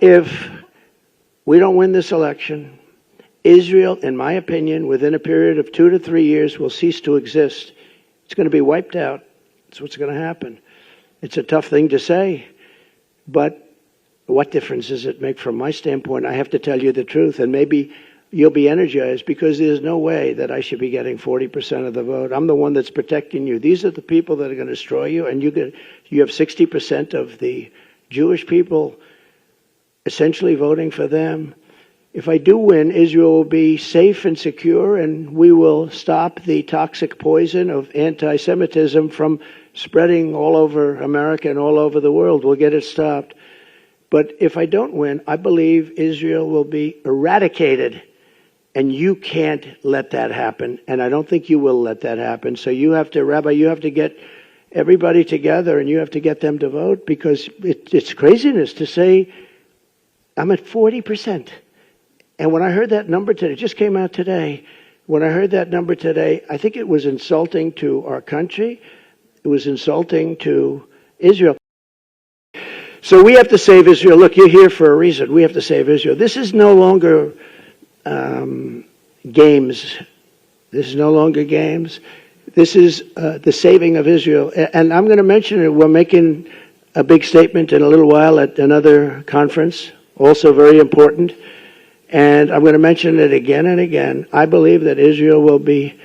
if we don't win this election, Israel, in my opinion, within a period of 2 to 3 years, will cease to exist. It's going to be wiped out. That's what's going to happen. It's a tough thing to say, but what difference does it make from my standpoint? I have to tell you the truth, and maybe you'll be energized, because there's no way that I should be getting 40% of the vote. I'm the one that's protecting you. These are the people that are going to destroy you, and you have 60% of the Jewish people essentially voting for them. If I do win, Israel will be safe and secure, and we will stop the toxic poison of anti-Semitism from spreading all over America and all over the world. We'll get it stopped. But if I don't win, I believe Israel will be eradicated, and you can't let that happen, and I don't think you will let that happen. So you have to, Rabbi, you have to get everybody together, and you have to get them to vote, because it's craziness to say I'm at 40%. And when I heard that number today, it just came out today, when I heard that number today, I think it was insulting to our country. It was insulting to Israel. So we have to save Israel. Look, you're here for a reason. We have to save Israel. This is no longer games. This is no longer games. This is the saving of Israel. And I'm going to mention it. We're making a big statement in a little while at another conference, also very important. And I'm going to mention it again and again. I believe that Israel will be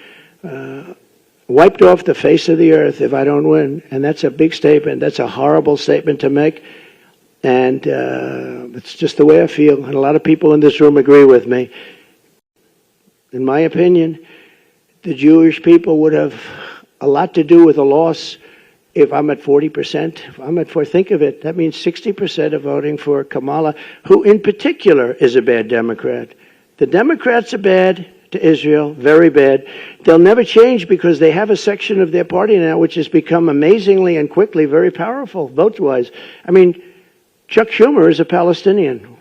wiped off the face of the earth if I don't win. And that's a big statement. That's a horrible statement to make. And it's just the way I feel. And a lot of people in this room agree with me. In my opinion, the Jewish people would have a lot to do with a loss if I'm at 40%. If I'm at 40%, think of it. That means 60% are voting for Kamala, who in particular is a bad Democrat. The Democrats are bad to Israel, very bad. They'll never change, because they have a section of their party now which has become amazingly and quickly very powerful, vote-wise. I mean, Chuck Schumer is a Palestinian.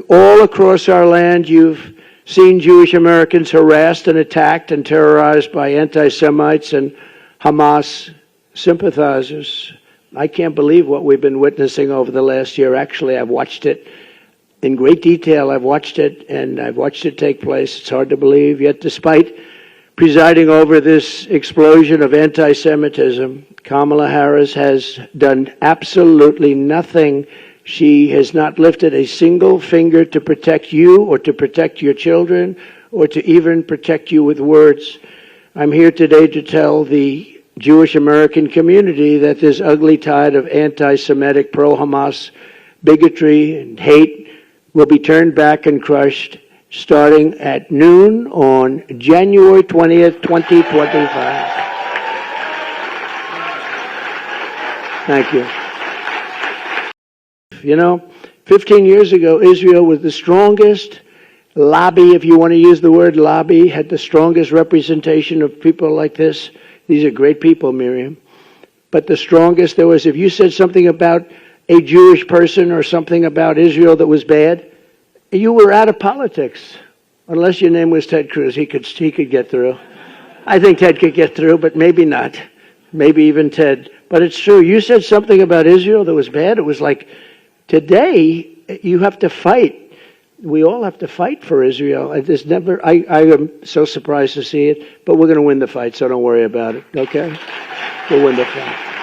All across our land, you've seen Jewish Americans harassed and attacked and terrorized by anti-Semites and Hamas sympathizers. I can't believe what we've been witnessing over the last year. Actually, I've watched it in great detail. I've watched it, and I've watched it take place. It's hard to believe. Yet, despite presiding over this explosion of anti-Semitism, Kamala Harris has done absolutely nothing. She has not lifted a single finger to protect you or to protect your children or to even protect you with words. I'm here today to tell the Jewish American community that this ugly tide of anti-Semitic, pro-Hamas bigotry and hate will be turned back and crushed starting at noon on January 20th, 2025. Thank you. You know, 15 years ago, Israel was the strongest lobby, if you want to use the word lobby, had the strongest representation of people like this. These are great people, Miriam. But the strongest there was, if you said something about a Jewish person or something about Israel that was bad, you were out of politics. Unless your name was Ted Cruz, he could get through. I think Ted could get through, but maybe not. Maybe even Ted. But it's true. You said something about Israel that was bad. It was like, today, you have to fight. We all have to fight for Israel. I am so surprised to see it, but we're going to win the fight, so don't worry about it, okay? We'll win the fight.